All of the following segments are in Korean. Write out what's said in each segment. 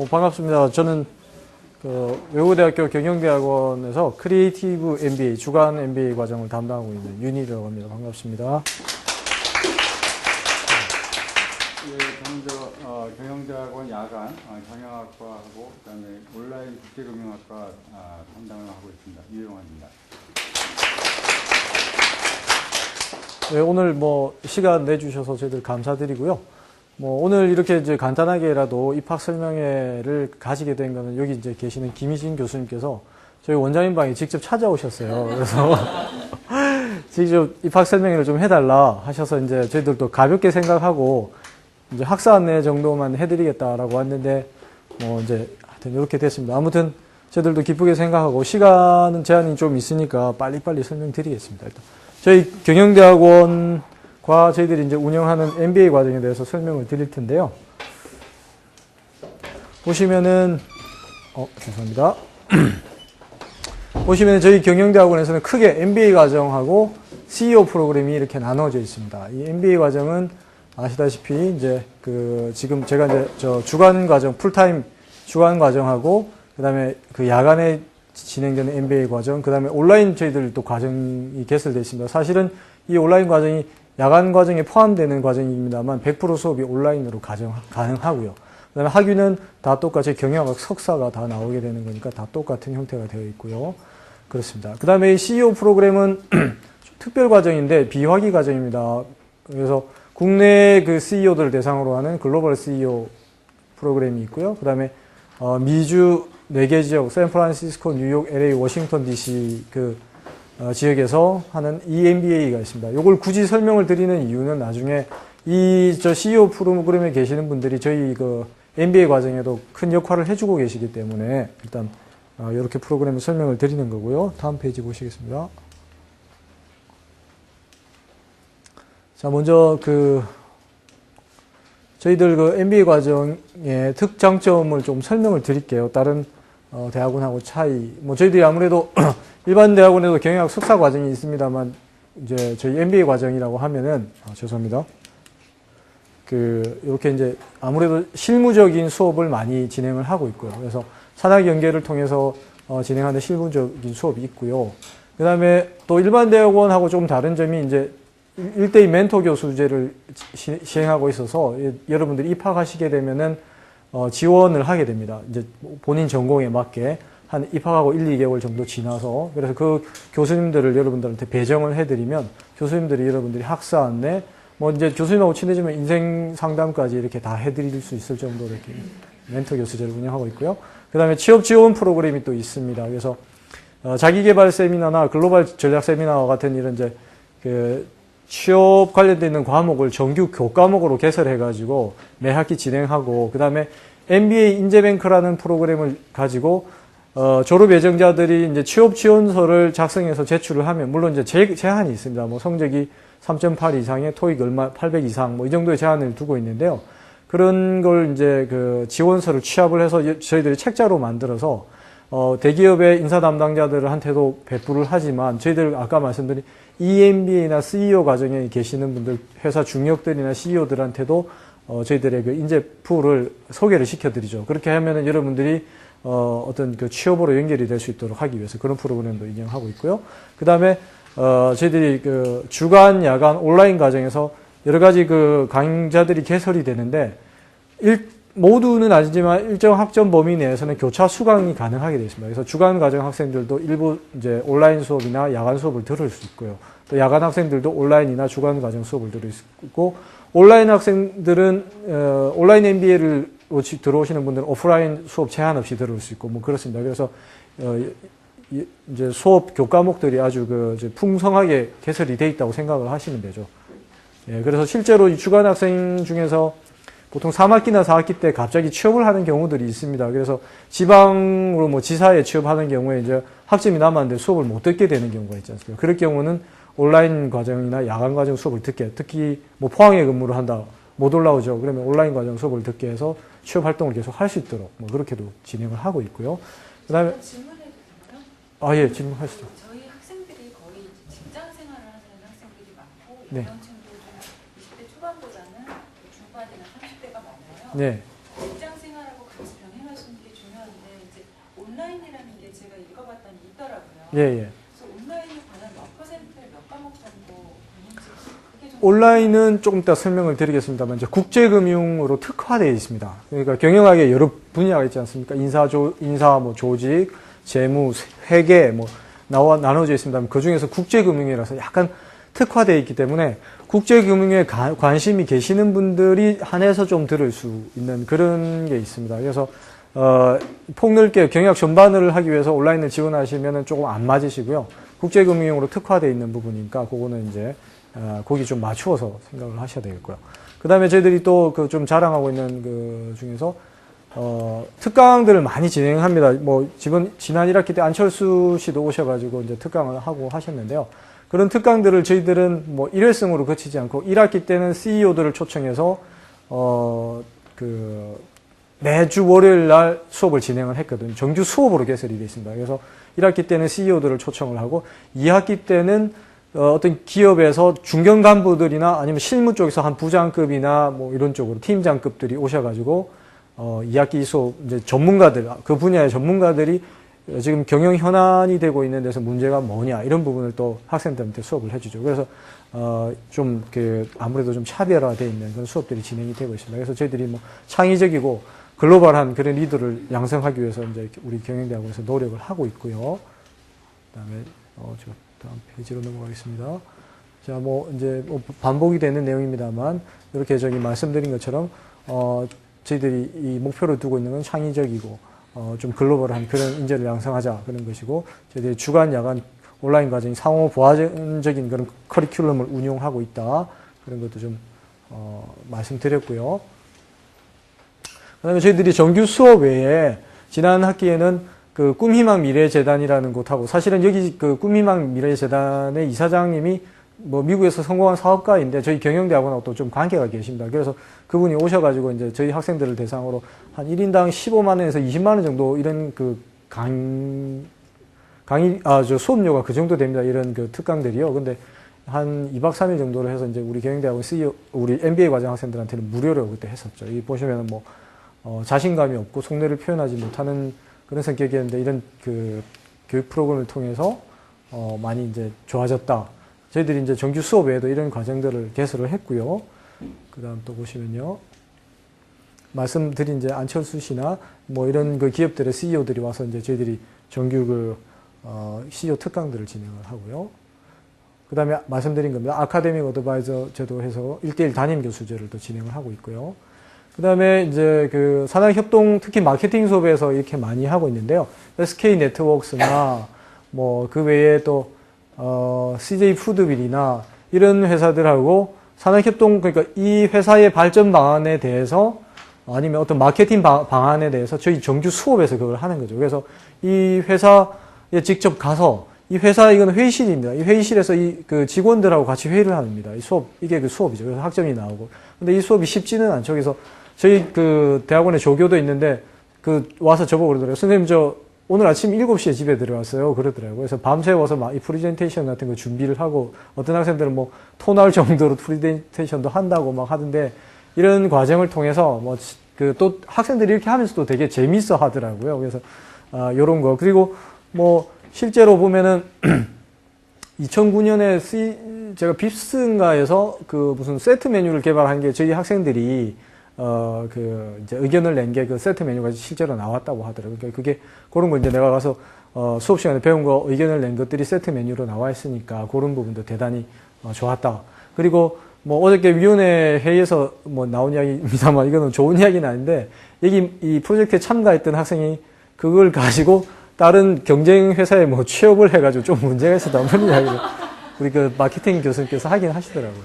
반갑습니다. 저는 외국어대학교 경영대학원에서 크리에이티브 MBA, 주간 MBA 과정을 담당하고 있는 윤희라고 합니다. 반갑습니다. 저는 경영대학원 야간 경영학과하고 그다음에 온라인 국제금융학과 담당을 하고 있습니다. 이용환입니다. 네, 오늘 시간 내주셔서 저희들 감사드리고요. 오늘 이렇게 이제 간단하게라도 입학 설명회를 가지게 된 거는 여기 이제 계시는 김희진 교수님께서 저희 원장님 방에 직접 찾아오셨어요. 그래서 직접 입학 설명회를 좀 해달라 하셔서 이제 저희들도 가볍게 생각하고 이제 학사 안내 정도만 해드리겠다라고 왔는데 이제 하여튼 이렇게 됐습니다. 아무튼 저희들도 기쁘게 생각하고 시간은 제한이 좀 있으니까 빨리빨리 설명드리겠습니다. 일단 저희 경영대학원 저희들이 이제 운영하는 MBA 과정에 대해서 설명을 드릴 텐데요. 보시면은, 죄송합니다. 보시면 저희 경영대학원에서는 크게 MBA 과정하고 CEO 프로그램이 이렇게 나눠져 있습니다. 이 MBA 과정은 아시다시피 이제 지금 제가 이제 주간 과정, 풀타임 주간 과정하고 그다음에 야간에 진행되는 MBA 과정, 그다음에 온라인 저희들 또 과정이 개설되어 있습니다. 사실은 이 온라인 과정이 야간 과정에 포함되는 과정입니다만 100% 수업이 온라인으로 가능하고요. 그다음에 학위는 다 똑같이 경영학 석사가 다 나오게 되는 거니까 다 똑같은 형태가 되어 있고요. 그렇습니다. 그다음에 이 CEO 프로그램은 특별 과정인데 비학위 과정입니다. 그래서 국내 CEO들을 대상으로 하는 글로벌 CEO 프로그램이 있고요. 그다음에 미주 4개 지역, 샌프란시스코, 뉴욕, LA, 워싱턴 DC 지역에서 하는 EMBA가 있습니다. 이걸 굳이 설명을 드리는 이유는 나중에 CEO 프로그램에 계시는 분들이 저희 MBA 과정에도 큰 역할을 해주고 계시기 때문에 일단 이렇게 프로그램을 설명을 드리는 거고요. 다음 페이지 보시겠습니다. 자, 먼저 저희들 MBA 과정의 특장점을 좀 설명을 드릴게요. 다른 대학원하고 차이. 저희들이 아무래도 일반 대학원에도 경영학 석사 과정이 있습니다만, 이제 저희 MBA 과정이라고 하면은, 죄송합니다. 이렇게 이제 아무래도 실무적인 수업을 많이 진행을 하고 있고요. 그래서 산학 연계를 통해서 진행하는 실무적인 수업이 있고요. 그 다음에 또 일반 대학원하고 좀 다른 점이 이제 1대2 멘토 교수제를 시행하고 있어서 여러분들이 입학하시게 되면은 지원을 하게 됩니다. 이제 본인 전공에 맞게 한 입학하고 1, 2개월 정도 지나서 그래서 그 교수님들을 여러분들한테 배정을 해드리면 교수님들이 여러분들이 학사 안내 이제 교수님하고 친해지면 인생 상담까지 이렇게 다 해드릴 수 있을 정도로 이렇게 멘토 교수제를 운영하고 있고요. 그 다음에 취업 지원 프로그램이 또 있습니다. 그래서 자기개발 세미나나 글로벌 전략 세미나와 같은 이런 이제 취업 관련되어 있는 과목을 정규 교과목으로 개설해가지고 매 학기 진행하고, 그 다음에 MBA 인재뱅크라는 프로그램을 가지고, 졸업 예정자들이 이제 취업 지원서를 작성해서 제출을 하면, 물론 이제 제한이 있습니다. 성적이 3.8 이상의 토익 얼마, 800 이상, 이 정도의 제한을 두고 있는데요. 그런 걸 이제 지원서를 취합을 해서 저희들이 책자로 만들어서, 대기업의 인사 담당자들한테도 배부를 하지만, 저희들 아까 말씀드린 EMBA나 CEO 과정에 계시는 분들, 회사 중역들이나 CEO들한테도 저희들의 인재 풀을 소개를 시켜드리죠. 그렇게 하면은 여러분들이 어떤 취업으로 연결이 될 수 있도록 하기 위해서 그런 프로그램도 운영하고 있고요. 그 다음에 저희들이 주간, 야간, 온라인 과정에서 여러 가지 강좌들이 개설이 되는데 모두는 아니지만 일정 학점 범위 내에서는 교차 수강이 가능하게 되어 있습니다. 그래서 주간 과정 학생들도 일부 이제 온라인 수업이나 야간 수업을 들을 수 있고요. 또 야간 학생들도 온라인이나 주간 과정 수업을 들을 수 있고, 온라인 학생들은 온라인 MBA를 들어오시는 분들은 오프라인 수업 제한 없이 들을 수 있고 그렇습니다. 그래서 이제 수업 교과목들이 아주 풍성하게 개설이 되어 있다고 생각을 하시면 되죠. 예, 그래서 실제로 이 주간 학생 중에서 보통 3학기나 4학기 때 갑자기 취업을 하는 경우들이 있습니다. 그래서 지방으로 지사에 취업하는 경우에 이제 학점이 남았는데 수업을 못 듣게 되는 경우가 있지 않습니까? 그럴 경우는 온라인 과정이나 야간 과정 수업을 특히 포항에 근무를 한다, 못 올라오죠. 그러면 온라인 과정 수업을 듣게 해서 취업 활동을 계속 할 수 있도록 그렇게도 진행을 하고 있고요. 그다음에 질문해도 되나요? 예, 질문하시죠. 저희 학생들이 거의 직장 생활을 하는 학생들이 많고 네. 연령층도 좀 20대 초반보다는 중반이나 30대가 많아요. 네. 직장 생활하고 같이 병행할 예, 예. 그래서 온라인에 관한 몇 퍼센트의 몇 과목 정도 있는지 그게 좀 온라인은 조금 이따 설명을 드리겠습니다만 이제 국제금융으로 특화되어 있습니다. 그러니까 경영학에 여러 분야가 있지 않습니까? 인사, 뭐 조직, 재무, 회계 뭐 나눠져 있습니다만 그 중에서 국제금융이라서 약간 특화되어 있기 때문에 국제금융에 관심이 계시는 분들이 한해서 좀 들을 수 있는 그런 게 있습니다. 그래서 폭넓게 경영학 전반을 하기 위해서 온라인을 지원하시면 조금 안 맞으시고요. 국제금융으로 특화되어 있는 부분이니까 그거는 이제 거기 좀 맞추어서 생각을 하셔야 되겠고요. 그 다음에 저희들이 또 그 좀 자랑하고 있는 그 중에서 특강들을 많이 진행합니다. 뭐 지난 1학기 때 안철수 씨도 오셔가지고 이제 특강을 하고 하셨는데요. 그런 특강들을 저희들은 뭐 1회성으로 거치지 않고 1학기 때는 CEO들을 초청해서 매주 월요일 날 수업을 진행을 했거든요. 정규 수업으로 개설이 되어 있습니다. 그래서 1학기 때는 CEO들을 초청을 하고 2학기 때는 어떤 기업에서 중견 간부들이나 아니면 실무 쪽에서 한 부장급이나 뭐 이런 쪽으로 팀장급들이 오셔가지고 2학기 수업 이제 전문가들 그 분야의 전문가들이 지금 경영 현안이 되고 있는 데서 문제가 뭐냐 이런 부분을 또 학생들한테 수업을 해주죠. 그래서 좀 아무래도 좀 차별화되어 있는 그런 수업들이 진행이 되고 있습니다. 그래서 저희들이 뭐 창의적이고 글로벌한 그런 리더를 양성하기 위해서 이제 우리 경영대학원에서 노력을 하고 있고요. 그다음에 저 다음 페이지로 넘어가겠습니다. 자, 뭐 이제 반복이 되는 내용입니다만 이렇게 저기 말씀드린 것처럼 저희들이 이 목표로 두고 있는 건 창의적이고 좀 글로벌한 그런 인재를 양성하자 그런 것이고 저희들이 주간 야간 온라인 과정이 상호 보완적인 그런 커리큘럼을 운용하고 있다 그런 것도 좀 말씀드렸고요. 그다음에 저희들이 정규 수업 외에 지난 학기에는 그 꿈희망 미래재단이라는 곳하고 사실은 여기 그 꿈희망 미래재단의 이사장님이 뭐 미국에서 성공한 사업가인데 저희 경영대학원하고 또 좀 관계가 계십니다. 그래서 그분이 오셔가지고 이제 저희 학생들을 대상으로 한 1인당 15만 원에서 20만 원 정도 이런 그 수업료가 그 정도 됩니다. 이런 그 특강들이요. 근데 한 2박 3일 정도로 해서 이제 우리 경영대학원 CEO, 우리 MBA 과정 학생들한테는 무료로 그때 했었죠. 이 보시면은 뭐, 자신감이 없고 속내를 표현하지 못하는 그런 성격이었는데 이런 그 교육 프로그램을 통해서 많이 이제 좋아졌다. 저희들이 이제 정규 수업 외에도 이런 과정들을 개설을 했고요. 그 다음 또 보시면요. 말씀드린 이제 안철수 씨나 뭐 이런 그 기업들의 CEO들이 와서 이제 저희들이 정규 CEO 특강들을 진행을 하고요. 그 다음에 말씀드린 겁니다. 아카데믹 어드바이저 제도 해서 1:1 담임 교수제를 또 진행을 하고 있고요. 그 다음에 이제 그 산학협동 특히 마케팅 수업에서 이렇게 많이 하고 있는데요. SK 네트워크스나 뭐 그 외에 또 CJ 푸드빌이나 이런 회사들하고 산학협동 그러니까 이 회사의 발전 방안에 대해서 아니면 어떤 마케팅 방안에 대해서 저희 정규 수업에서 그걸 하는 거죠. 그래서 이 회사에 직접 가서 이 회사 이건 회의실입니다. 이 회의실에서 이 그 직원들하고 같이 회의를 합니다. 이 수업 이게 그 수업이죠. 그래서 학점이 나오고. 근데 이 수업이 쉽지는 않죠. 그래서 저희 그 대학원에 조교도 있는데 그 와서 저보고 그러더라고요. 선생님 저 오늘 아침 7시에 집에 들어왔어요. 그러더라고요. 그래서 밤새워서 막 이 프레젠테이션 같은 거 준비를 하고 어떤 학생들은 뭐 토 날 정도로 프레젠테이션도 한다고 막 하던데 이런 과정을 통해서 뭐 그 또 학생들이 이렇게 하면서도 되게 재밌어 하더라고요. 그래서 요런 거. 그리고 뭐 실제로 보면은 2009년에 제가 빕스인가에서 그 무슨 세트 메뉴를 개발한 게 저희 학생들이 이제 의견을 낸 게 그 세트 메뉴가 실제로 나왔다고 하더라고요. 그러니까 그게 그런 거 이제 내가 가서 수업 시간에 배운 거 의견을 낸 것들이 세트 메뉴로 나와 있으니까 그런 부분도 대단히 좋았다. 그리고 뭐 어저께 위원회 회의에서 뭐 나온 이야기입니다만 이거는 좋은 이야기는 아닌데 여기 이 프로젝트에 참가했던 학생이 그걸 가지고 다른 경쟁 회사에 뭐 취업을 해가지고 좀 문제가 있었다 그런 이야기를 우리 그 마케팅 교수님께서 하긴 하시더라고요.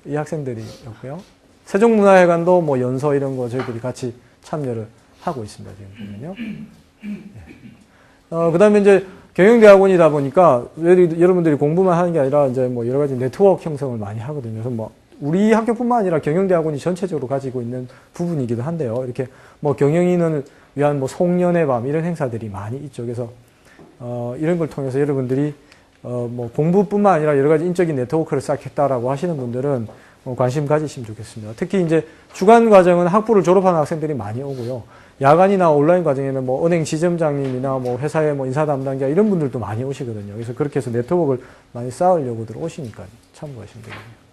이 학생들이었고요. 세종문화회관도 뭐 연서 이런 거 저희들이 같이 참여를 하고 있습니다. 지금 보면요. 그 다음에 이제 경영대학원이다 보니까 여러분들이 공부만 하는 게 아니라 이제 뭐 여러 가지 네트워크 형성을 많이 하거든요. 그래서 뭐 우리 학교뿐만 아니라 경영대학원이 전체적으로 가지고 있는 부분이기도 한데요. 이렇게 뭐 경영인을 위한 뭐 송년회 밤 이런 행사들이 많이 있죠. 그래서 이런 걸 통해서 여러분들이 뭐 공부뿐만 아니라 여러 가지 인적인 네트워크를 쌓겠다라고 하시는 분들은 관심 가지시면 좋겠습니다. 특히 이제 주간 과정은 학부를 졸업하는 학생들이 많이 오고요. 야간이나 온라인 과정에는 뭐 은행 지점장님이나 뭐 회사의 뭐 인사 담당자 이런 분들도 많이 오시거든요. 그래서 그렇게 해서 네트워크를 많이 쌓으려고들 오시니까 참고하시면 되겠네요.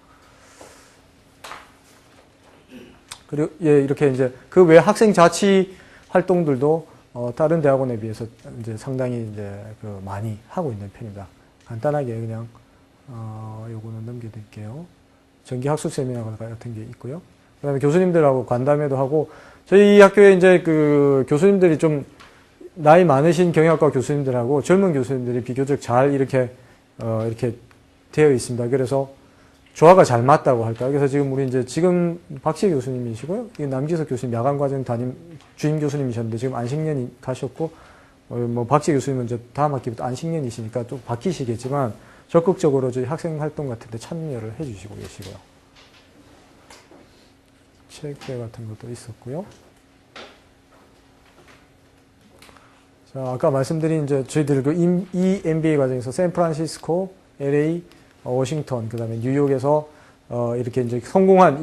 그리고 예, 이렇게 이제 그 외 학생 자치 활동들도 다른 대학원에 비해서 이제 상당히 이제 그 많이 하고 있는 편입니다. 간단하게 그냥 요거는 넘겨드릴게요. 정기 학술 세미나 같은 게 있고요. 그다음에 교수님들하고 간담회도 하고 저희 학교에 이제 그 교수님들이 좀 나이 많으신 경영학과 교수님들하고 젊은 교수님들이 비교적 잘 이렇게 되어 있습니다. 그래서 조화가 잘 맞다고 할까요? 그래서 지금 우리 이제 지금 박시혜 교수님이시고요. 남기석 교수님 야간과정 담임 주임 교수님이셨는데 지금 안식년이 가셨고, 뭐 박시혜 교수님은 이제 다음 학기부터 안식년이시니까 또 바뀌시겠지만 적극적으로 저희 학생 활동 같은 데 참여를 해 주시고 계시고요. 체육대회 같은 것도 있었고요. 자, 아까 말씀드린 이제 저희들 그 EMBA 과정에서 샌프란시스코, LA, 워싱턴, 그 다음에 뉴욕에서, 이렇게 이제 성공한,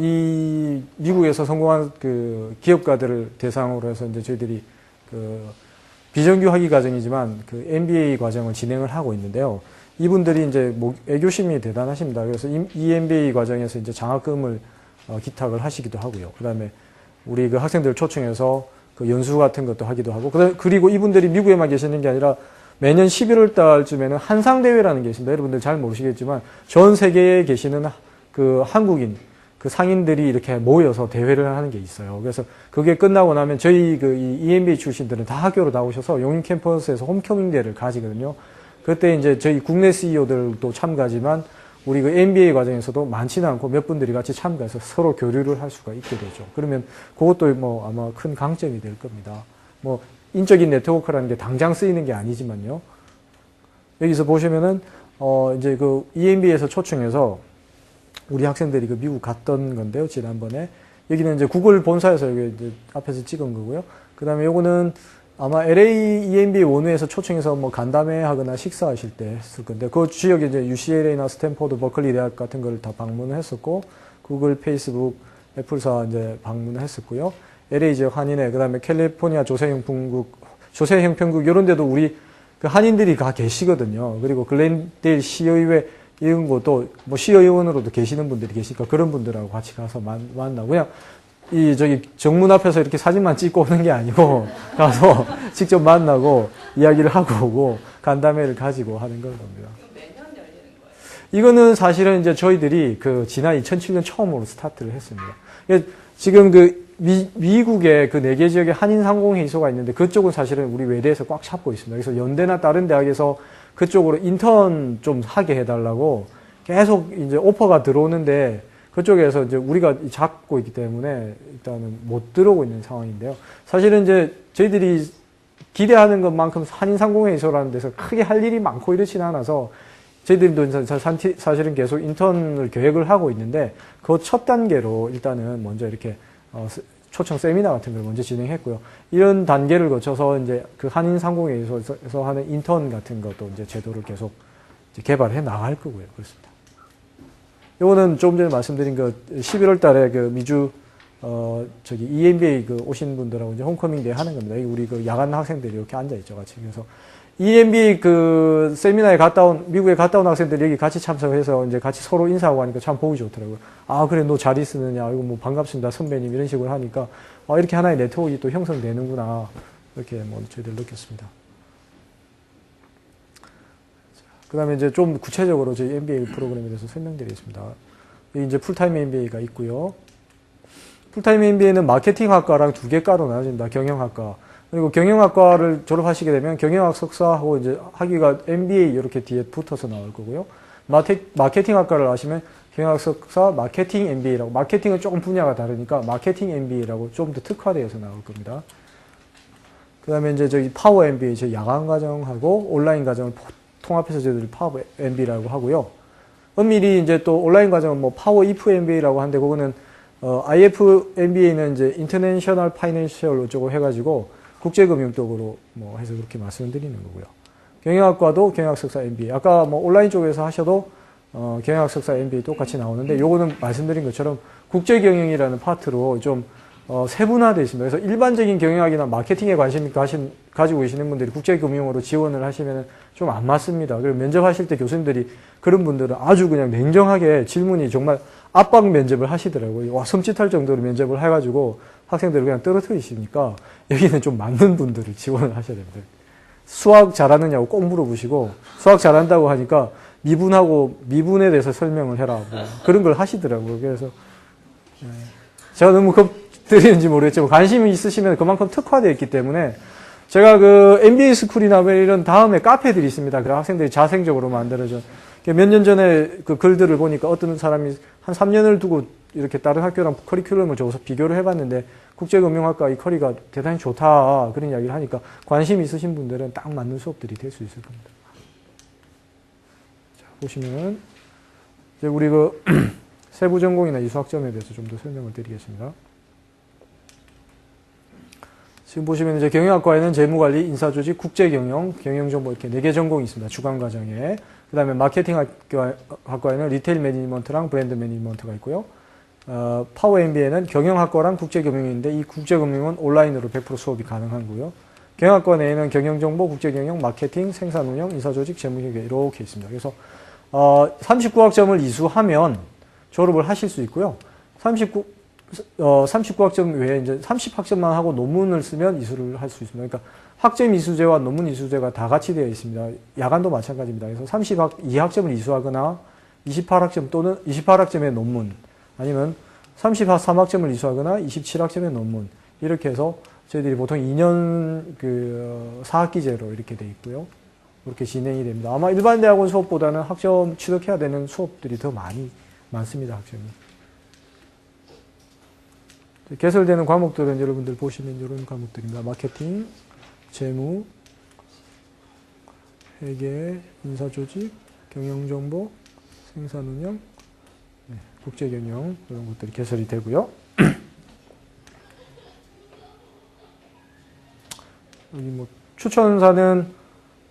미국에서 성공한 그 기업가들을 대상으로 해서 이제 저희들이 그 비정규 학위 과정이지만 그 MBA 과정을 진행을 하고 있는데요. 이분들이 이제 애교심이 대단하십니다. 그래서 EMBA 과정에서 이제 장학금을 기탁을 하시기도 하고요. 그 다음에 우리 그 학생들 초청해서 그 연수 같은 것도 하기도 하고, 그리고 이분들이 미국에만 계시는 게 아니라 매년 11월 달쯤에는 한상대회라는 게 있습니다. 여러분들 잘 모르시겠지만 전 세계에 계시는 그 한국인, 그 상인들이 이렇게 모여서 대회를 하는 게 있어요. 그래서 그게 끝나고 나면 저희 그 EMBA 출신들은 다 학교로 나오셔서 용인 캠퍼스에서 홈커밍 대회를 가지거든요. 그때 이제 저희 국내 CEO들도 참가지만 우리 그 MBA 과정에서도 많지는 않고 몇 분들이 같이 참가해서 서로 교류를 할 수가 있게 되죠. 그러면 그것도 뭐 아마 큰 강점이 될 겁니다. 뭐 인적인 네트워크라는 게 당장 쓰이는 게 아니지만요. 여기서 보시면은 이제 그 EMBA에서 초청해서 우리 학생들이 그 미국 갔던 건데요. 지난번에 여기는 이제 구글 본사에서 여기 이제 앞에서 찍은 거고요. 그다음에 요거는 아마 LA EMBA 원회에서 초청해서 뭐 간담회 하거나 식사하실 때 했을 건데 그 지역에 이제 UCLA나 스탠포드, 버클리 대학 같은 걸 다 방문을 했었고 구글, 페이스북, 애플사 이제 방문을 했었고요. LA 지역 한인회, 그다음에 캘리포니아 조세형평국 이런 데도 우리 그 한인들이 가 계시거든요. 그리고 글렌데일 시의회 이런 것도 뭐 시의원으로도 계시는 분들이 계시니까 그런 분들하고 같이 가서 만나고 그냥 저기 정문 앞에서 이렇게 사진만 찍고 오는 게 아니고 가서 직접 만나고 이야기를 하고 오고 간담회를 가지고 하는 건 겁니다. 매년 열리는 거예요? 이거는 사실은 이제 저희들이 그 지난 2007년 처음으로 스타트를 했습니다. 지금 그 미국의 그 4개 지역에 한인 상공회의소가 있는데 그쪽은 사실은 우리 외대에서 꽉 잡고 있습니다. 그래서 연대나 다른 대학에서 그쪽으로 인턴 좀 하게 해달라고 계속 이제 오퍼가 들어오는데 그쪽에서 이제 우리가 잡고 있기 때문에 일단은 못 들어오고 있는 상황인데요. 사실은 이제 저희들이 기대하는 것만큼 한인상공회의소라는 데서 크게 할 일이 많고 이렇지는 않아서 저희들도 사실은 계속 인턴을 계획을 하고 있는데 그 첫 단계로 일단은 먼저 이렇게 초청 세미나 같은 걸 먼저 진행했고요. 이런 단계를 거쳐서 이제 그 한인상공회의소에서 하는 인턴 같은 것도 이제 제도를 계속 이제 개발해 나갈 거고요. 그렇습니다. 요거는 조금 전에 말씀드린 그 11월 달에 그 미주 저기 EMBA 그 오신 분들하고 이제 홈커밍 데이 하는 겁니다. 우리 그 야간 학생들이 이렇게 앉아 있죠, 같이. 그래서 EMBA 그 세미나에 미국에 갔다 온 학생들이 여기 같이 참석해서 이제 같이 서로 인사하고 하니까 참 보기 좋더라고요. 아, 그래, 너 잘 있으느냐. 이거 뭐 반갑습니다, 선배님. 이런 식으로 하니까, 아, 이렇게 하나의 네트워크가 또 형성되는구나. 이렇게 뭐 저희들 느꼈습니다. 그 다음에 이제 좀 구체적으로 저희 MBA 프로그램에 대해서 설명드리겠습니다. 여기 이제 풀타임 MBA가 있고요. 풀타임 MBA는 마케팅학과랑 2개 과로 나눠집니다. 경영학과. 그리고 경영학과를 졸업하시게 되면 경영학 석사하고 이제 학위가 MBA 이렇게 뒤에 붙어서 나올 거고요. 마케팅학과를 하시면 경영학 석사 마케팅 MBA라고, 마케팅은 조금 분야가 다르니까 마케팅 MBA라고 좀 더 특화되어서 나올 겁니다. 그 다음에 이제 저기 파워 MBA, 저희 야간 과정하고 온라인 과정을 통합해서 저희들이 파워 MBA라고 하고요. 엄밀히 이제 또 온라인 과정은 뭐 파워 if MBA라고 하는데 그거는 IF MBA는 이제 인터내셔널 파이낸셜 어쩌고 해가지고 국제금융 쪽으로 뭐 해서 그렇게 말씀드리는 거고요. 경영학과도 경영학 석사 MBA. 아까 뭐 온라인 쪽에서 하셔도 경영학 석사 MBA 똑같이 나오는데 요거는 말씀드린 것처럼 국제경영이라는 파트로 좀 세분화되어 있습니다. 그래서 일반적인 경영학이나 마케팅에 관심 가지고 계시는 분들이 국제금융으로 지원을 하시면 좀 안 맞습니다. 그리고 면접하실 때 교수님들이 그런 분들은 아주 그냥 냉정하게 질문이 정말 압박 면접을 하시더라고요. 와, 섬찟할 정도로 면접을 해가지고 학생들을 그냥 떨어뜨리시니까 여기는 좀 맞는 분들을 지원을 하셔야 됩니다. 수학 잘하느냐고 꼭 물어보시고 수학 잘한다고 하니까 미분에 대해서 설명을 해라. 뭐 그런 걸 하시더라고요. 그래서 제가 너무 겁드리는지 모르겠지만 관심이 있으시면 그만큼 특화되어 있기 때문에 제가 그 MBA 스쿨이나 이런 다음에 카페들이 있습니다. 그 학생들이 자생적으로 만들어져. 몇 년 전에 그 글들을 보니까 어떤 사람이 한 3년을 두고 이렇게 다른 학교랑 커리큘럼을 적어서 비교를 해봤는데 국제금융학과 이 커리가 대단히 좋다. 그런 이야기를 하니까 관심 있으신 분들은 딱 맞는 수업들이 될 수 있을 겁니다. 자, 보시면은 이제 우리 그 세부 전공이나 이수학점에 대해서 좀 더 설명을 드리겠습니다. 지금 보시면 이제 경영학과에는 재무관리, 인사조직, 국제경영, 경영정보 이렇게 4개 전공이 있습니다. 주관과정에. 그 다음에 마케팅학과에는 리테일 매니지먼트랑 브랜드 매니지먼트가 있고요. 파워 MBA는 경영학과랑 국제금융인데 이 국제금융은 온라인으로 100% 수업이 가능하고요. 경영학과 내에는 경영정보, 국제경영, 마케팅, 생산운영, 인사조직, 재무회계 이렇게 있습니다. 그래서 39학점을 이수하면 졸업을 하실 수 있고요. 39학점 외에 이제 30학점만 하고 논문을 쓰면 이수를 할 수 있습니다. 그러니까 학점 이수제와 논문 이수제가 다 같이 되어 있습니다. 야간도 마찬가지입니다. 그래서 32학점을 이수하거나 28학점 또는 28학점의 논문 아니면 33학점을 이수하거나 27학점의 논문 이렇게 해서 저희들이 보통 2년 그 4학기제로 이렇게 되어 있고요. 그렇게 진행이 됩니다. 아마 일반 대학원 수업보다는 학점 취득해야 되는 수업들이 더 많습니다. 학점이. 개설되는 과목들은 여러분들 보시면 이런 과목들입니다. 마케팅, 재무, 회계, 인사조직, 경영정보, 생산운영, 국제경영 이런 것들이 개설이 되고요. 여기 뭐 추천사는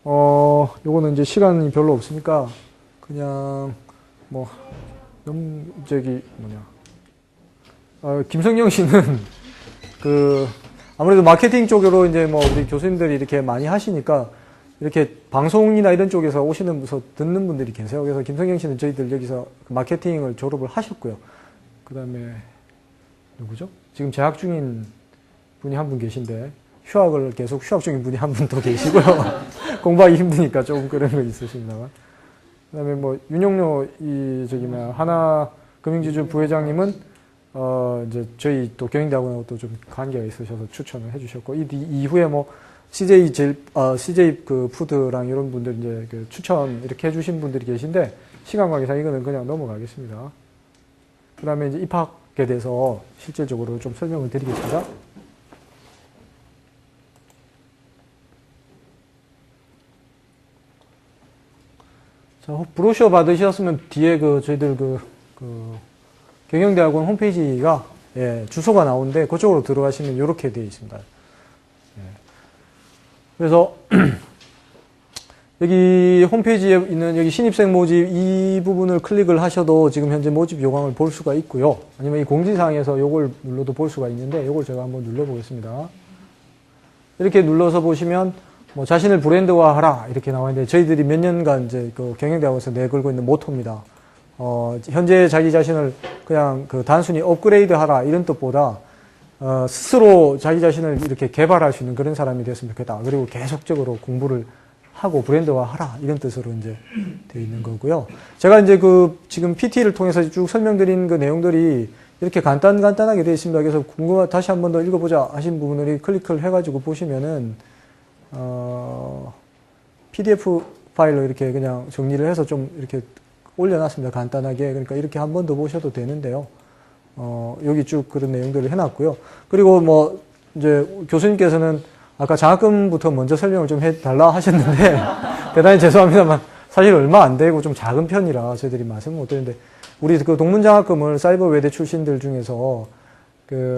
요거는 이제 시간이 별로 없으니까 그냥 뭐 김성영 씨는 아무래도 마케팅 쪽으로 이제 뭐 우리 교수님들이 이렇게 많이 하시니까 이렇게 방송이나 이런 쪽에서 오시는 듣는 분들이 계세요. 그래서 김성영 씨는 저희들 여기서 마케팅을 졸업을 하셨고요. 그 다음에 누구죠? 지금 재학 중인 분이 한 분 계신데 휴학을 계속 휴학 중인 분이 한 분 더 계시고요. 공부하기 힘드니까 조금 그런 거 있으십니다만. 그 다음에 뭐 윤용로 하나금융지주 부회장님은 이제 저희 또 경영대학원하고 또 좀 관계가 있으셔서 추천을 해주셨고 이후에 뭐 CJ 그 푸드랑 이런 분들 이제 그 추천 이렇게 해주신 분들이 계신데 시간 관계상 이거는 그냥 넘어가겠습니다. 그 다음에 이제 입학에 대해서 실질적으로 좀 설명을 드리겠습니다. 자, 브로셔 받으셨으면 뒤에 저희들 경영대학원 홈페이지가 주소가 나오는데 그쪽으로 들어가시면 이렇게 되어 있습니다. 그래서 여기 홈페이지에 있는 여기 신입생 모집 이 부분을 클릭을 하셔도 지금 현재 모집 요강을 볼 수가 있고요. 아니면 이 공지사항에서 요걸 눌러도 볼 수가 있는데 요걸 제가 한번 눌러보겠습니다. 이렇게 눌러서 보시면 뭐 자신을 브랜드화하라 이렇게 나와 있는데 저희들이 몇 년간 이제 그 경영대학원에서 내걸고 있는 모토입니다. 현재 자기 자신을 그냥 단순히 업그레이드 하라 이런 뜻보다 스스로 자기 자신을 이렇게 개발할 수 있는 그런 사람이 됐으면 좋겠다. 그리고 계속적으로 공부를 하고 브랜드화 하라 이런 뜻으로 이제 되어 있는 거고요. 제가 이제 지금 PT를 통해서 쭉 설명드린 그 내용들이 이렇게 간단하게 되어 있습니다. 그래서 다시 한 번 더 읽어보자 하신 부분을 클릭을 해가지고 보시면은 PDF 파일로 이렇게 그냥 정리를 해서 좀 이렇게 올려놨습니다. 간단하게. 그러니까 이렇게 한 번 더 보셔도 되는데요. 여기 쭉 그런 내용들을 해놨고요. 그리고 뭐, 이제 교수님께서는 아까 장학금부터 먼저 설명을 좀 해달라 하셨는데, 대단히 죄송합니다만, 사실 얼마 안 되고 좀 작은 편이라 저희들이 말씀을 못 드리는데, 우리 동문장학금을 사이버 외대 출신들 중에서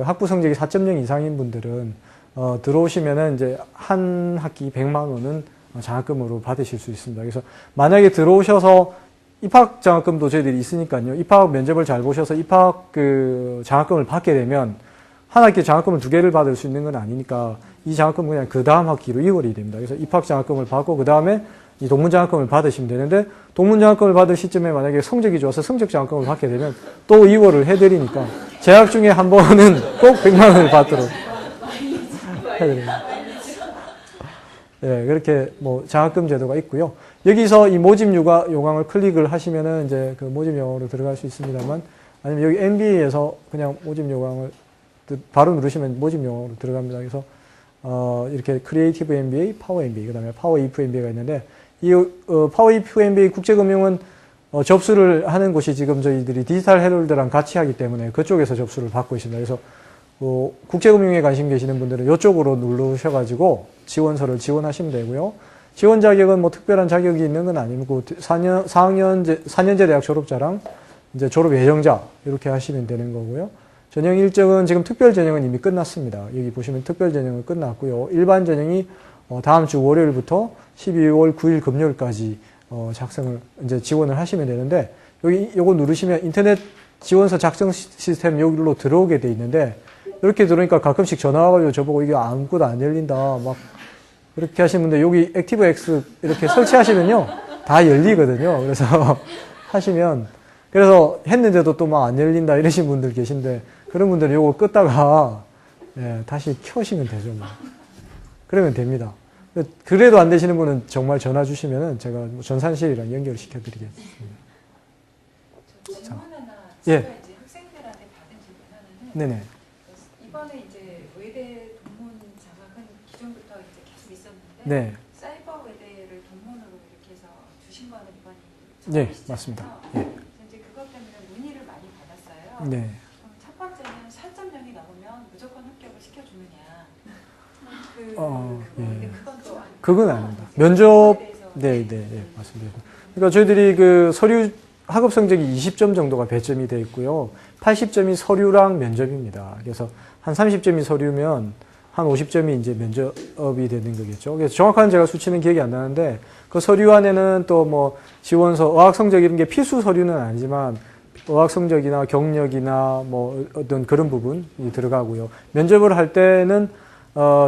학부 성적이 4.0 이상인 분들은, 들어오시면은 이제 한 학기 100만 원은 장학금으로 받으실 수 있습니다. 그래서 만약에 들어오셔서 입학 장학금도 저희들이 있으니까요. 입학 면접을 잘 보셔서 입학 장학금을 받게 되면 한 학기 장학금을 2개를 받을 수 있는 건 아니니까 이 장학금은 그냥 그 다음 학기로 이월이 됩니다. 그래서 입학 장학금을 받고 그 다음에 이 동문 장학금을 받으시면 되는데 동문 장학금을 받을 시점에 만약에 성적이 좋아서 성적 장학금을 받게 되면 또 이월을 해드리니까 재학 중에 한 번은 꼭 100만 원을 받도록 해드립니다. 예, 그렇게 뭐 장학금 제도가 있고요. 여기서 이 모집 요강을 클릭을 하시면은 이제 그 모집 요강으로 들어갈 수 있습니다만 아니면 여기 MBA에서 그냥 모집 요강을 바로 누르시면 모집 요강으로 들어갑니다. 그래서 이렇게 크리에이티브 MBA, 파워 MBA, 그다음에 파워 EF MBA가 있는데 이 파워 EF MBA 국제금융은 접수를 하는 곳이 지금 저희들이 디지털 헤럴드랑 같이 하기 때문에 그쪽에서 접수를 받고 있습니다. 그래서 국제금융에 관심 계시는 분들은 이쪽으로 누르셔가지고 지원서를 지원하시면 되고요. 지원 자격은 뭐 특별한 자격이 있는 건 아니고 4년제 대학 졸업자랑 이제 졸업 예정자 이렇게 하시면 되는 거고요. 전형 일정은 지금 특별 전형은 이미 끝났습니다. 여기 보시면 특별 전형은 끝났고요. 일반 전형이 다음 주 월요일부터 12월 9일 금요일까지 작성을 이제 지원을 하시면 되는데 여기 요거 누르시면 인터넷 지원서 작성 시스템 여기로 들어오게 돼 있는데 이렇게 들어오니까 가끔씩 전화 와가지고 저보고 이게 아무것도 안 열린다 막 이렇게 하시는데 여기 액티브엑스 이렇게 설치하시면요 다 열리거든요. 그래서 하시면 그래서 했는데도 또 막 안 열린다 이러신 분들 계신데 그런 분들은 요거 끄다가 예, 다시 켜시면 되죠. 뭐. 그러면 됩니다. 그래도 안 되시는 분은 정말 전화 주시면은 제가 전산실이랑 연결시켜 드리겠습니다. 질문 하나 예. 제가 이제 학생들한테 받은 질문 하나는 네네. 이번에 이제 외대 동문 장학은 기존부터 이제 계속 있었는데 네. 사이버 외대를 동문으로 이렇게 해서 주신 거는 이번이 네, 처음이시잖아요. 맞습니다. 예. 그래서 이제 그것 때문에 문의를 많이 받았어요. 네. 그럼 첫 번째는 4.0이 넘으면 무조건 합격을 시켜주느냐. 예. 그건 또 아니고. 그건 아닙니다. 면접, 네, 맞습니다. 그러니까 저희들이 그 서류 학업 성적이 20점 정도가 배점이 되어 있고요. 80점이 서류랑 면접입니다. 그래서 한 30점이 서류면 한 50점이 이제 면접이 되는 거겠죠. 그래서 정확한 제가 수치는 기억이 안 나는데 그 서류 안에는 또 뭐 지원서, 어학 성적 이런 게 필수 서류는 아니지만 어학 성적이나 경력이나 뭐 어떤 그런 부분이 들어가고요. 면접을 할 때는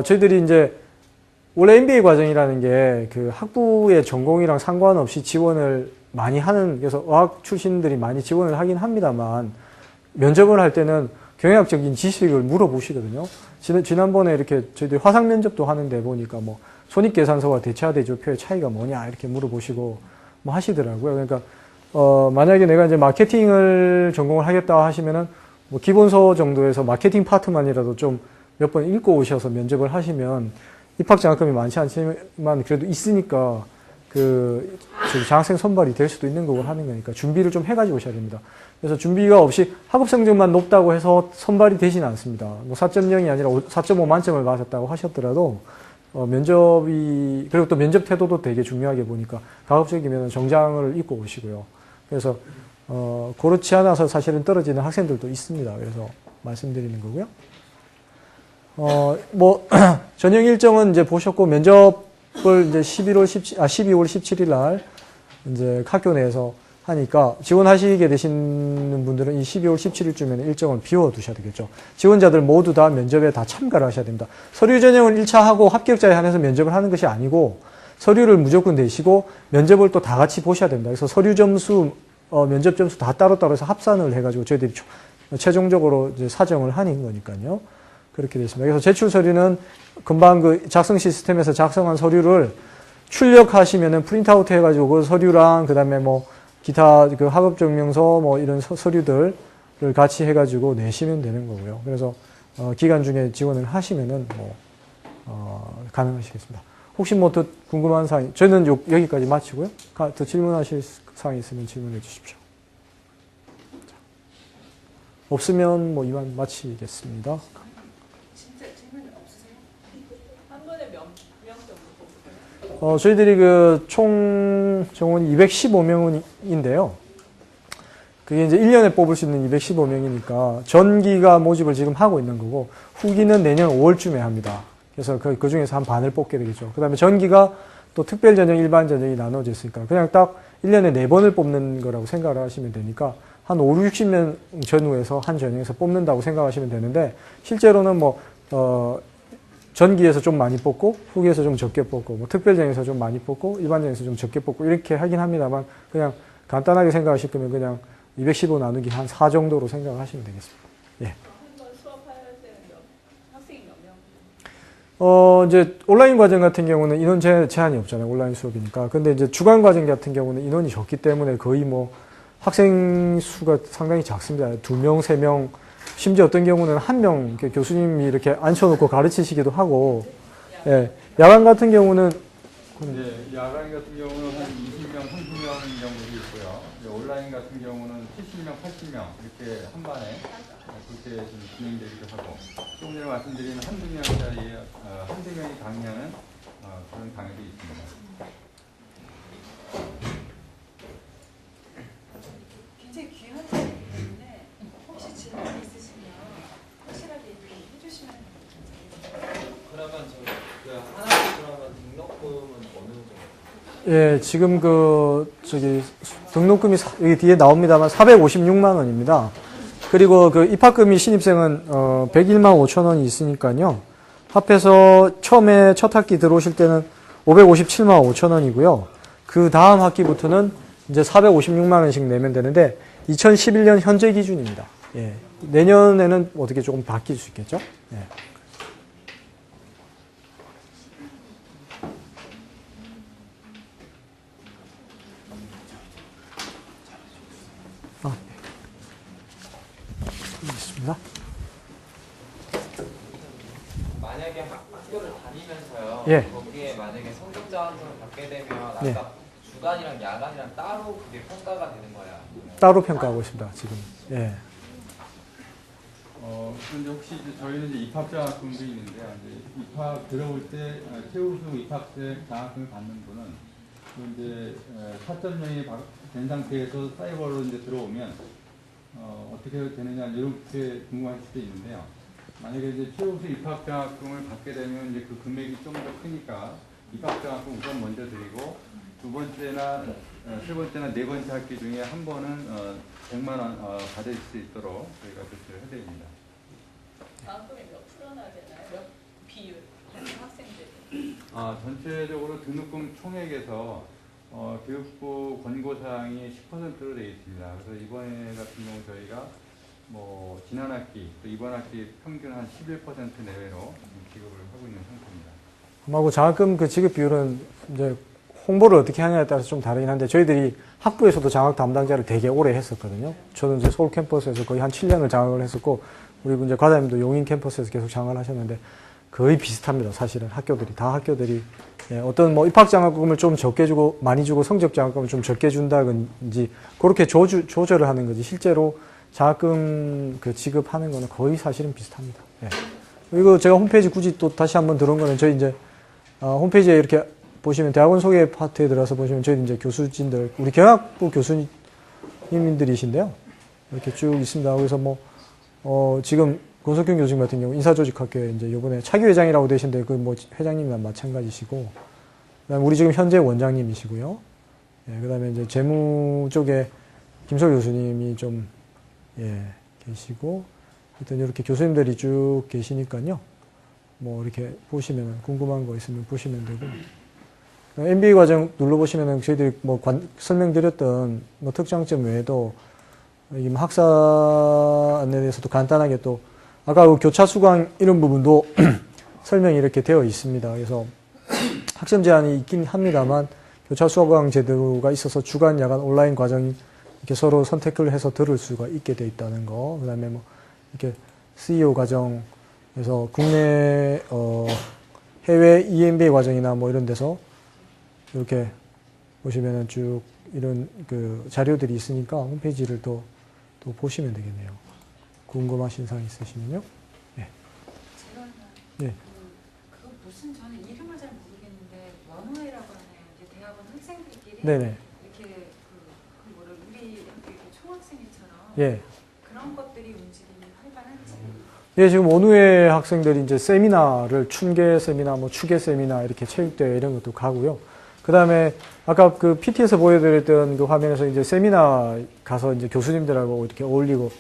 저희들이 이제 원래 MBA 과정이라는 게 그 학부의 전공이랑 상관없이 지원을 많이 하는, 그래서 어학 출신들이 많이 지원을 하긴 합니다만, 면접을 할 때는 경영학적인 지식을 물어보시거든요. 지난번에 이렇게 저희들이 화상 면접도 하는데 보니까 뭐 손익계산서와 대차대조표의 차이가 뭐냐 이렇게 물어보시고 뭐 하시더라고요. 그러니까 만약에 내가 이제 마케팅을 전공을 하겠다 하시면은 뭐 기본서 정도에서 마케팅 파트만이라도 좀 몇 번 읽고 오셔서 면접을 하시면 입학 장학금이 많지 않지만 그래도 있으니까 그 장학생 선발이 될 수도 있는 거고 하는 거니까 준비를 좀 해가지고 오셔야 됩니다. 그래서 준비가 없이 학업 성적만 높다고 해서 선발이 되지는 않습니다. 뭐 4.0이 아니라 4.5 만점을 맞았다고 하셨더라도 면접이, 그리고 또 면접 태도도 되게 중요하게 보니까 가급적이면 정장을 입고 오시고요. 그래서 그렇지 않아서 사실은 떨어지는 학생들도 있습니다. 그래서 말씀드리는 거고요. 뭐 전형 일정은 이제 보셨고, 면접을 이제 12월 17일 날 이제 학교 내에서 하니까 지원하시게 되시는 분들은 이 12월 17일쯤에는 일정을 비워두셔야 되겠죠. 지원자들 모두 다 면접에 다 참가를 하셔야 됩니다. 서류 전형을 1차 하고 합격자에 한해서 면접을 하는 것이 아니고 서류를 무조건 내시고 면접을 또 다 같이 보셔야 됩니다. 그래서 서류 점수, 면접 점수 다 따로따로 해서 합산을 해가지고 저희들이 최종적으로 이제 사정을 하는 거니까요. 그렇게 되십니다. 그래서 제출 서류는 금방 그 작성 시스템에서 작성한 서류를 출력하시면은 프린트아웃 해가지고 그 서류랑 그 다음에 뭐 기타 그 학업증명서 뭐 이런 서류들을 같이 해가지고 내시면 되는 거고요. 그래서 기간 중에 지원을 하시면은 뭐 가능하시겠습니다. 혹시 뭐 더 궁금한 사항, 저는 여기까지 마치고요. 더 질문하실 사항이 있으면 질문해 주십시오. 자, 없으면 뭐 이만 마치겠습니다. 진짜 질문 없으세요? 한 번에 몇 명 정도 뽑을까요? 저희들이 그 총 정원이 215명인데요. 그게 이제 1년에 뽑을 수 있는 215명이니까 전기가 모집을 지금 하고 있는 거고 후기는 내년 5월쯤에 합니다. 그래서 그 중에서 한 반을 뽑게 되겠죠. 그 다음에 전기가 또 특별 전형, 일반 전형이 나눠져 있으니까 그냥 딱 1년에 4번을 뽑는 거라고 생각을 하시면 되니까 한 5, 60명 전후에서 한 전형에서 뽑는다고 생각하시면 되는데 실제로는 전기에서 좀 많이 뽑고 후기에서 좀 적게 뽑고 특별전에서 좀 많이 뽑고 일반전에서 좀 적게 뽑고 이렇게 하긴 합니다만 그냥 간단하게 생각하실 거면 그냥 215 나누기 한 4 정도로 생각하시면 되겠습니다. 예. 한번 수업할 때는 학생이 몇 명? 이제 온라인 과정 같은 경우는 인원 제한이 없잖아요. 온라인 수업이니까. 근데 이제 주간 과정 같은 경우는 인원이 적기 때문에 거의 학생 수가 상당히 작습니다. 2명, 3명, 심지어 어떤 경우는 1명 교수님이 이렇게 앉혀놓고 가르치시기도 하고, 예. 야간 같은 경우는 이제 야간 같은 경우는 한 20명, 30명 정도 있고요. 이제 온라인 같은 경우는 70명, 80명 이렇게 한 반에 그렇게 좀 진행되기도 하고 조금 전에 말씀드린 한두 명짜리 한두 명이 강의하는 그런 강의도 있습니다. 굉장히 귀한 자리이기 때문에 혹시 질문 있으시면 확실하게 해주시면 그러면 하나씩 그러면 등록금은 어느 정도? 예, 지금 등록금이 여기 뒤에 나옵니다만 456만 원입니다. 그리고 입학금이 신입생은 101만 5천 원이 있으니까요. 합해서 처음에 첫 학기 들어오실 때는 557만 5천 원이고요. 그 다음 학기부터는 이제 456만 원씩 내면 되는데 2011년 현재 기준입니다. 예. 내년에는 어떻게 조금 바뀔 수 있겠죠? 예. 있습니다. 만약에 학교를 다니면서요. 예. 거기에 만약에 성적 자원을 받게 되면 아까 예. 주간이랑 야간이랑 따로 그게 평가가 되는 거야. 따로 평가하고 있습니다. 지금. 예. 근데 혹시 저희는 이제 입학장학금도 있는데요. 이제 입학 들어올 때 최우수 입학생 장학금을 받는 분은 이제 4.0이 된 상태에서 사이버로 이제 들어오면 어떻게 되느냐 이렇게 궁금할 수도 있는데요. 만약에 이제 최우수 입학장학금을 받게 되면 이제 그 금액이 좀 더 크니까 입학장학금 우선 먼저 드리고 두 번째나 세 번째나 네 번째 학기 중에 한 번은 100만 원 받을 수 있도록 저희가 조치를 해드립니다. 장학금이 몇 프로나 되나요? 몇 비율? 학생들. 전체적으로 등록금 총액에서 교육부 권고사항이 10%로 되어 있습니다. 그래서 이번에 같은 경우 저희가 지난 학기 또 이번 학기 평균 한 11% 내외로 지급을 하고 있는 상태입니다. 아마 장학금 지급 비율은 이제 홍보를 어떻게 하냐에 따라서 좀 다르긴 한데 저희들이 학부에서도 장학 담당자를 되게 오래 했었거든요. 저는 이제 서울 캠퍼스에서 거의 한 7년을 장학을 했었고 우리 이제 과장님도 용인 캠퍼스에서 계속 장학을 하셨는데 거의 비슷합니다. 사실은 학교들이 어떤 입학 장학금을 좀 적게 주고 많이 주고 성적 장학금을 좀 적게 준다든지 그렇게 조절을 하는 거지 실제로 장학금 지급하는 거는 거의 사실은 비슷합니다. 예. 이거 제가 홈페이지 굳이 또 다시 한번 들어온 거는 저희 이제 홈페이지에 이렇게 보시면 대학원 소개 파트에 들어가서 보시면 저희 이제 교수진들 우리 경학부 교수님들이신데요. 이렇게 쭉 있습니다. 그래서 지금 권석균 교수님 같은 경우 인사조직학교에 이제 이번에 차기 회장이라고 되신데 회장님이랑 마찬가지시고 그다음에 우리 지금 현재 원장님이시고요. 예, 그다음에 이제 재무 쪽에 김솔 교수님이 좀 계시고 하여튼 이렇게 교수님들이 쭉 계시니까요. 이렇게 보시면 궁금한 거 있으면 보시면 되고 MBA 과정 눌러보시면은 저희들이 설명드렸던 특장점 외에도 학사 안내에 대해서도 간단하게 또 아까 교차 수강 이런 부분도 설명이 이렇게 되어 있습니다. 그래서 학점 제한이 있긴 합니다만 교차 수강 제도가 있어서 주간, 야간, 온라인 과정이 이렇게 서로 선택을 해서 들을 수가 있게 돼 있다는 거. 그다음에 이렇게 CEO 과정에서 국내 해외 EMBA 과정이나 이런 데서 이렇게 보시면은 쭉 이런 자료들이 있으니까 홈페이지를 또 보시면 되겠네요. 궁금하신 사항 있으시면요. 네. 제가 네. 그거 무슨 저는 이름을 잘 모르겠는데 원호회라고 하나요? 이제 대학원 학생들끼리 네네. 이렇게 우리 학교 총학생회처럼 예. 그런 것들이 움직이는 활발한지. 예, 지금 원우회 학생들이 이제 세미나를 춘계 세미나, 추계 세미나 이렇게 체육대회 이런 것도 가고요. 그 다음에 아까 그 PT에서 보여드렸던 그 화면에서 이제 세미나 가서 이제 교수님들하고 이렇게 어울리고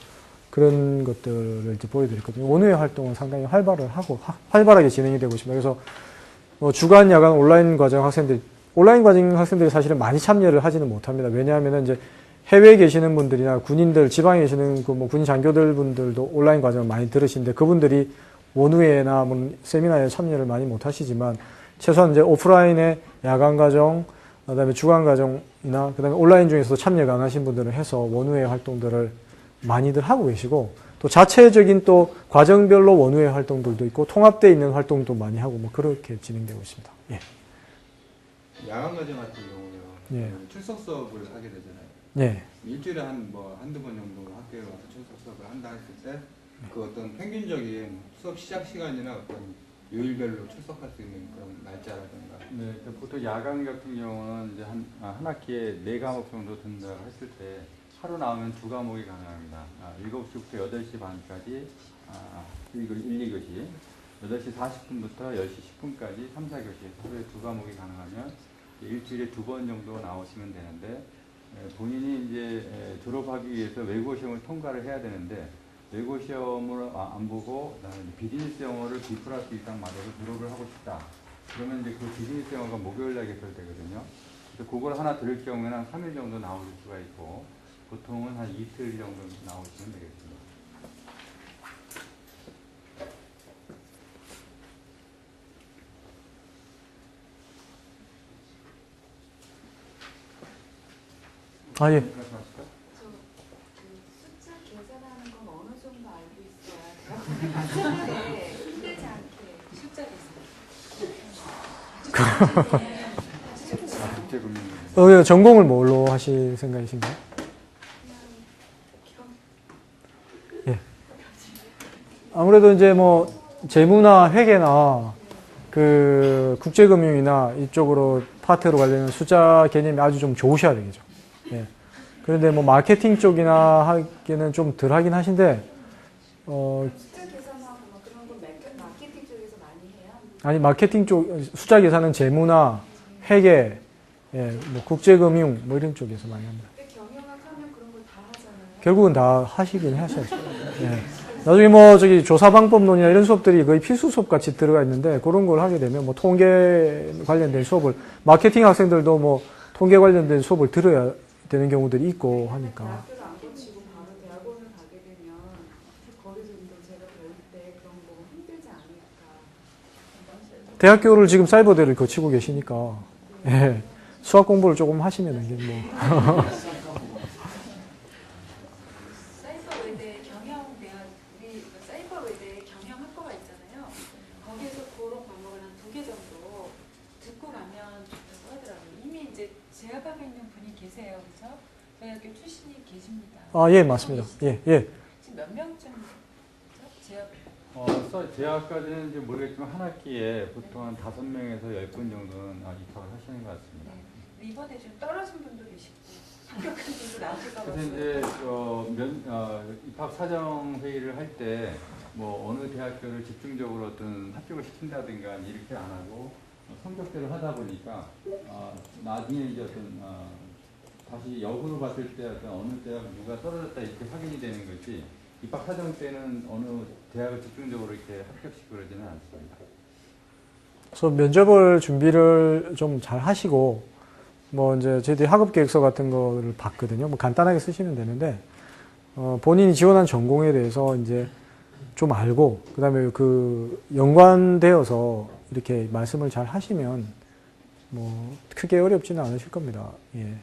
그런 것들을 이제 보여드렸거든요. 원우회 활동은 상당히 활발하게 진행이 되고 있습니다. 그래서 뭐 주간, 야간, 온라인 과정 학생들이 사실은 많이 참여를 하지는 못합니다. 왜냐하면 이제 해외에 계시는 분들이나 군인들, 지방에 계시는 그 뭐 군인 장교들 분들도 온라인 과정을 많이 들으시는데 그분들이 원우회나 뭐 세미나에 참여를 많이 못 하시지만 최소한 이제 오프라인의 야간 과정, 그다음에 주간 과정이나 그다음에 온라인 중에서도 참여가 안 하신 분들은 해서 원우회 활동들을 많이들 하고 계시고 또 자체적인 또 과정별로 원우회 활동들도 있고 통합되어 있는 활동도 많이 하고 뭐 그렇게 진행되고 있습니다. 예. 야간 과정 같은 경우는 예. 출석 수업을 하게 되잖아요. 예. 일주일에 한두 번 정도 학교에 와서 출석 수업을 한다 했을 때 그 어떤 평균적인 수업 시작 시간이나 어떤 요일별로 출석할 수 있는 그런 날짜라든가. 네, 보통 야간 같은 경우는 이제 한 학기에 4과목 정도 든다고 했을 때 하루 나오면 2과목이 가능합니다. 7시부터 8시 반까지 1, 2교시, 8시 40분부터 10시 10분까지 3, 4교시 하루에 2과목이 가능하면 일주일에 2번 정도 나오시면 되는데 본인이 이제 졸업하기 위해서 외국어 시험을 통과를 해야 되는데 외국어 시험을 안 보고 비즈니스 영어를 B+ 이상 맞아서 졸업을 하고 싶다. 그러면 이제 그 비즈니스 영어가 목요일날 개설되거든요. 그래서 그걸 하나 들을 경우에는 한 3일 정도 나올 수가 있고 보통은 한 이틀 정도 나오시면 되겠습니다. 아, 예. 숫자 계산하는 건 어느 정도 알고 있어야 대학원에 힘들지 않게 숫자 계산. 예, 전공을 뭘로 하실 생각이신가요? 예. 아무래도 이제 뭐 재무나 회계나 그 국제금융이나 이쪽으로 파트로 관련된 숫자 개념이 아주 좀 좋으셔야 되겠죠. 예. 그런데 뭐 마케팅 쪽이나 하기는 좀 덜 하긴 하신데, 숫자 계산하고 막 그런 건 마케팅 쪽에서 많이 해요? 아니, 마케팅 쪽, 숫자 계산은 재무나 회계, 예, 뭐 국제금융, 뭐 이런 쪽에서 많이 합니다. 근데 경영학 하면 그런 걸 다 하잖아요. 결국은 다 하시긴 하셔야죠. 예. 나중에 뭐 저기 조사방법론이나 이런 수업들이 거의 필수 수업 같이 들어가 있는데 그런 걸 하게 되면 뭐 통계 관련된 수업을, 마케팅 학생들도 뭐 통계 관련된 수업을 들어야 되는 경우들이 있고 하니까. 대학교를 안 거치고 바로 대학원을 가게 되면 거기서 제가 배울 때 그런 거 힘들지 않을까. 대학교를 지금 사이버대를 거치고 계시니까, 예. 수학 공부를 조금 하시면 이게 뭐. 사이버외대 경영대학, 우리 사이버외대 경영학과가 있잖아요. 거기에서 그런 과목을 한 2개 정도 듣고 가면 좋다고 하더라고요. 이미 이제 재학하고 있는 분이 계세요, 그죠? 저희 학교 출신이 계십니다. 아, 예, 맞습니다. 예, 예. 지금 몇 명쯤 재학? 대학까지는 이제 모르겠지만 한 학기에 보통 한 5명에서 10분 정도는 입학을 하시는 것 같습니다. 네. 이번에 좀 떨어진 분도 계시고 합격한 분도 나올까 봐서. 그래서 이제 입학 사정 회의를 할 때 뭐 어느 대학교를 집중적으로 어떤 합격을 시킨다든가 이렇게 안 하고 성적대로 하다 보니까 나중에 이제 어떤 다시 역으로 봤을 때 어떤 어느 대학 누가 떨어졌다 이렇게 확인이 되는 거지 입학 사정 때는 어느 대학을 집중적으로 이렇게 합격시키고 그러지는 않습니다. 그래서 면접을 준비를 좀 잘 하시고, 뭐 이제 저희들이 학업 계획서 같은 거를 봤거든요. 뭐 간단하게 쓰시면 되는데, 본인이 지원한 전공에 대해서 이제 좀 알고, 그 다음에 그 연관되어서 이렇게 말씀을 잘 하시면, 뭐 크게 어렵지는 않으실 겁니다. 예.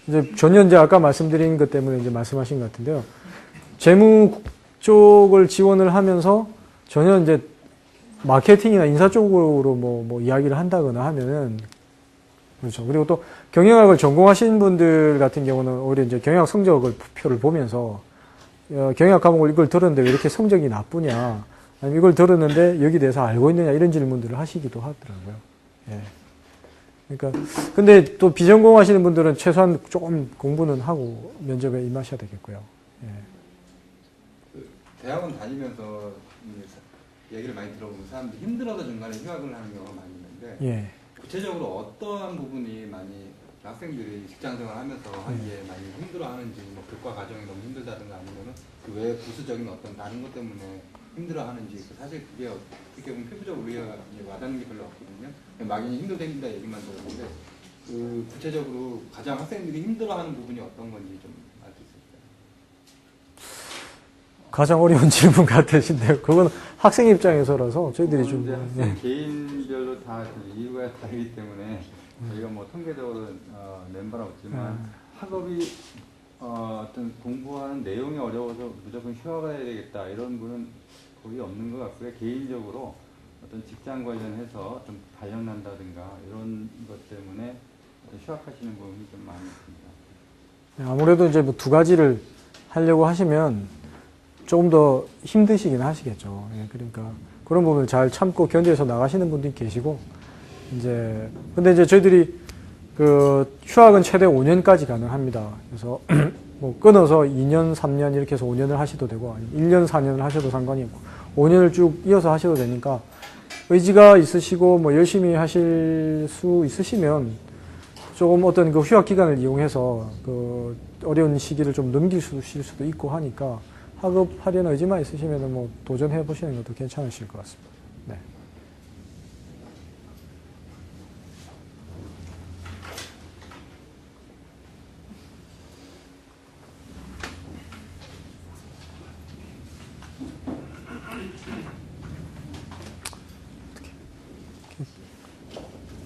이제 전혀 이제 아까 말씀드린 것 때문에 이제 말씀하신 것 같은데요. 재무 쪽을 지원을 하면서 전혀 이제 마케팅이나 인사 쪽으로 뭐 이야기를 한다거나 하면은 그렇죠. 그리고 또 경영학을 전공하신 분들 같은 경우는 오히려 이제 경영학 성적을 표를 보면서 경영학 과목을 이걸 들었는데 왜 이렇게 성적이 나쁘냐, 아니면 이걸 들었는데 여기 대해서 알고 있느냐 이런 질문들을 하시기도 하더라고요. 예. 그러니까 근데 또 비전공 하시는 분들은 최소한 조금 공부는 하고 면접에 임하셔야 되겠고요. 예. 대학원 다니면서 얘기를 많이 들어보면 사람들이 힘들어서 중간에 휴학을 하는 경우가 많이 있는데 예. 구체적으로 어떠한 부분이 많이 학생들이 직장생활 하면서 하기에 많이 힘들어하는지, 뭐 교과 과정이 너무 힘들다든가 아니면은 그 외에 부수적인 어떤 다른 것 때문에 힘들어하는지, 사실 그게 어떻게 보면 피부적으로 우리가 와닿는 게 별로 없거든요. 막연히 힘들다 얘기만 들었는데 그 구체적으로 가장 학생들이 힘들어하는 부분이 어떤 건지 좀 알 수 있을까요? 가장 어려운 질문 같으신데요. 그건 학생 입장에서라서 저희들이 좀. 이제 학생 예. 개인별로 다 이유가 다르기 때문에 저희가 뭐 통계적으로 낸 바는 없지만 학업이 어떤 공부하는 내용이 어려워서 무조건 휴학을 해야 되겠다 이런 분은 거의 없는 것 같고요. 개인적으로 어떤 직장 관련해서 좀 발령난다든가 이런 것 때문에 휴학하시는 분이 좀 많이 있습니다. 아무래도 이제 뭐 두 가지를 하려고 하시면 조금 더 힘드시긴 하시겠죠. 예, 그러니까 그런 부분을 잘 참고 견뎌서 나가시는 분들이 계시고, 근데 이제 저희들이 그 휴학은 최대 5년까지 가능합니다. 그래서 뭐 끊어서 2년, 3년 이렇게 해서 5년을 하셔도 되고, 1년, 4년을 하셔도 상관이 없고, 5년을 쭉 이어서 하셔도 되니까, 의지가 있으시고 뭐 열심히 하실 수 있으시면 조금 어떤 그 휴학 기간을 이용해서 그 어려운 시기를 좀 넘기실 수도 있고 하니까, 학업하려는 의지만 있으시면 뭐 도전해 보시는 것도 괜찮으실 것 같습니다. 네.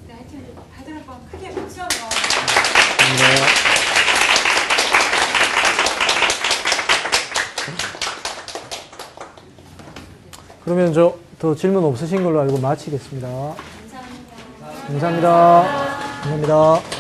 네, 하여튼 다들 한번 크게 박수 한번. 그러면 더 질문 없으신 걸로 알고 마치겠습니다. 감사합니다. 감사합니다. 감사합니다.